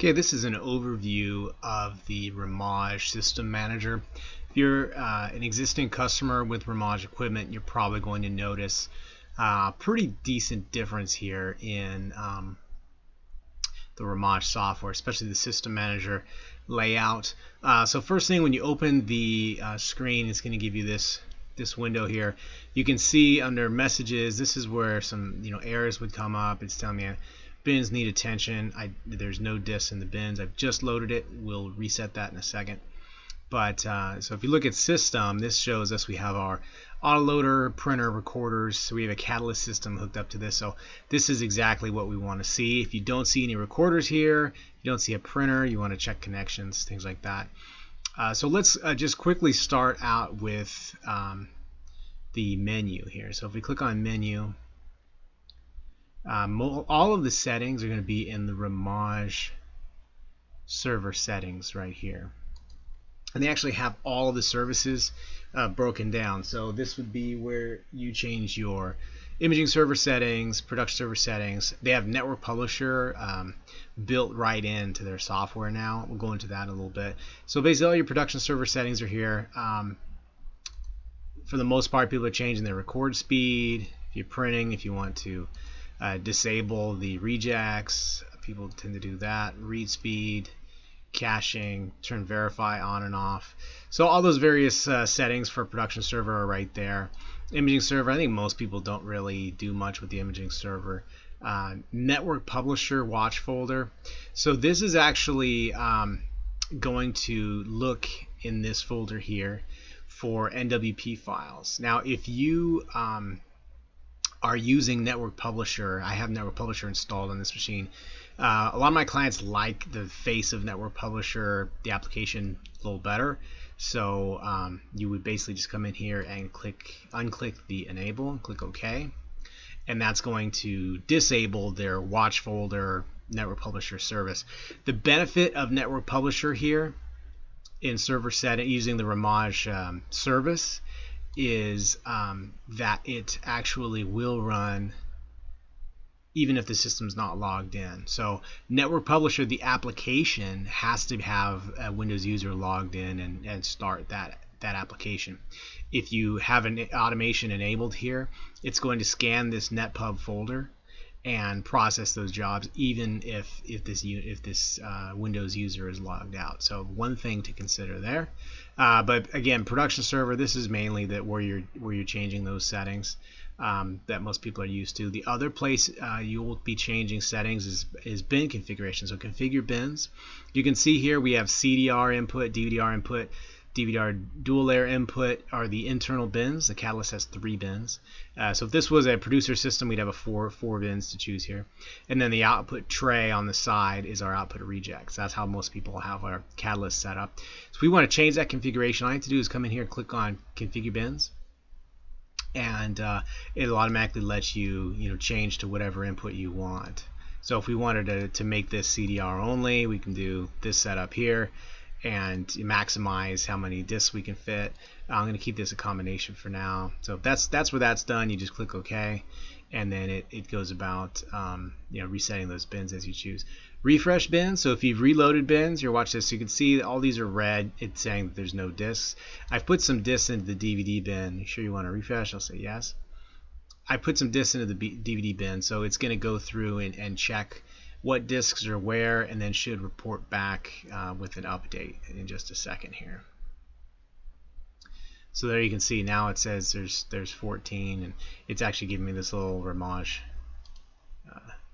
Okay, this is an overview of the Rimage System Manager. If you're an existing customer with Rimage equipment, you're probably going to notice a pretty decent difference here in the Rimage software, especially the System Manager layout. So first thing, when you open the screen, it's going to give you this window here. You can see under messages, this is where some errors would come up. It's telling me bins need attention. There's no disks in the bins. I've just loaded it. We'll reset that in a second. But so if you look at system, this shows us we have our autoloader, printer, recorders. So we have a catalyst system hooked up to this. So this is exactly what we want to see. If you don't see any recorders here, you don't see a printer, you want to check connections, things like that. So let's just quickly start out with the menu here. So if we click on menu, all of the settings are going to be in the Rimage server settings right here. And they actually have all of the services broken down. So this would be where you change your imaging server settings, production server settings. They have Network Publisher built right into their software now. We'll go into that in a little bit. So basically all your production server settings are here. For the most part, people are changing their record speed. If you're printing, if you want to disable the rejects, people tend to do that. Read speed, caching, turn verify on and off. So all those various settings for production server are right there. Imaging server, I think most people don't really do much with the imaging server. Network Publisher watch folder. So this is actually going to look in this folder here for NWP files. Now if you are using Network Publisher, I have Network Publisher installed on this machine. A lot of my clients like the face of Network Publisher, the application a little better. So you would basically just come in here and unclick the enable and click OK. And that's going to disable their watch folder Network Publisher service. The benefit of Network Publisher here in server setting using the Rimage service is that it actually will run even if the system's not logged in. So Network Publisher, the application, has to have a Windows user logged in and start that application. If you have an automation enabled here, it's going to scan this netpub folder and process those jobs even if this Windows user is logged out. So one thing to consider there. But again, production server, this is mainly where you're changing those settings that most people are used to. The other place you will be changing settings is bin configuration. So configure bins. You can see here we have CDR input, DVDR input, DVDR dual layer input are the internal bins. The Catalyst has 3 bins. So if this was a producer system, we'd have a four bins to choose here. And then the output tray on the side is our output rejects. That's how most people have our Catalyst set up. So if we want to change that configuration, all you have to do is come in here and click on configure bins. And it'll automatically let you change to whatever input you want. So if we wanted to make this CDR only, we can do this setup here and maximize how many disks we can fit. I'm going to keep this a combination for now. So if that's where that's done, you just click OK, and then it goes about resetting those bins as you choose. Refresh bins. So if you've reloaded bins, here, watch this. So you can see that all these are red. It's saying that there's no disks. I've put some disks into the DVD bin. You sure you want to refresh? I'll say yes. I put some disks into the DVD bin, so it's going to go through and check what disks are where, and then should report back with an update in just a second here. So there you can see now it says there's 14, and it's actually giving me this little Rimage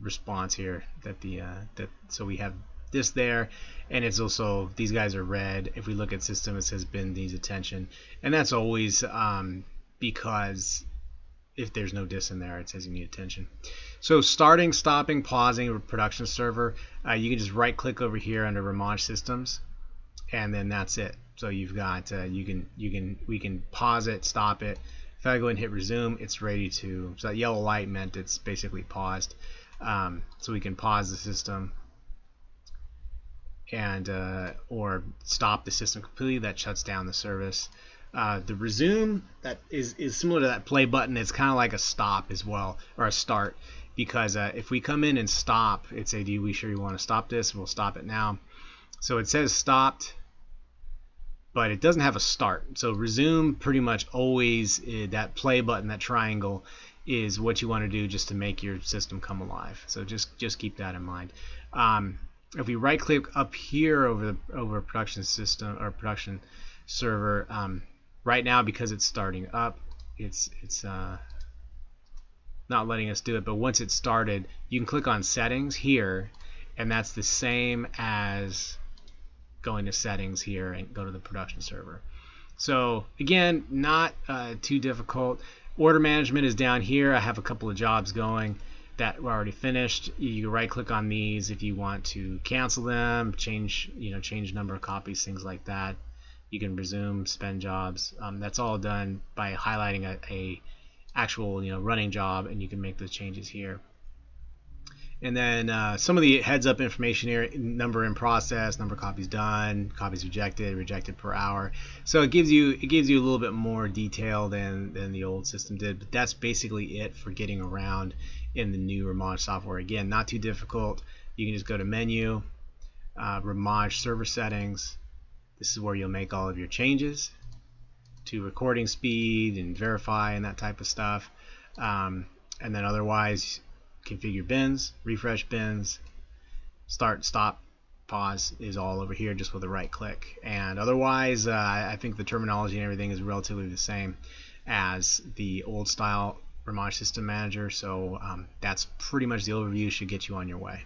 response here so we have this there, and it's also, these guys are red. If we look at system, it says bin needs attention, and that's always because if there's no disk in there, it says you need attention. So starting, stopping, pausing a production server, you can just right click over here under Rimage Systems, and then that's it. So you've got we can pause it, stop it. If I go and hit resume, it's ready to. So that yellow light meant it's basically paused. So we can pause the system and or stop the system completely. That shuts down the service. The resume, that is similar to that play button. It's kind of like a stop as well, or a start. because if we come in and stop, it say, do we sure you want to stop this? We'll stop it now. So it says stopped, but it doesn't have a start. So resume pretty much always, that play button, that triangle, is what you want to do just to make your system come alive. So just keep that in mind. If we right click up here over production system or production server, right now because it's starting up, it's not letting us do it. But once it's started, you can click on settings here, and that's the same as going to settings here and go to the production server. So again, not too difficult. Order management is down here. I have a couple of jobs going that were already finished. You can right click on these if you want to cancel them, change number of copies, things like that. You can resume spend jobs. That's all done by highlighting a actual running job, and you can make those changes here. And then some of the heads up information here: number in process, number of copies done, copies rejected per hour. So it gives you a little bit more detail than the old system did. But that's basically it for getting around in the new Rimage software. Again, not too difficult. You can just go to menu, Rimage server settings. This is where you'll make all of your changes to recording speed and verify and that type of stuff. And then otherwise, configure bins, refresh bins, start, stop, pause is all over here just with a right click. And otherwise, I think the terminology and everything is relatively the same as the old style Rimage System Manager. So that's pretty much the overview. Should get you on your way.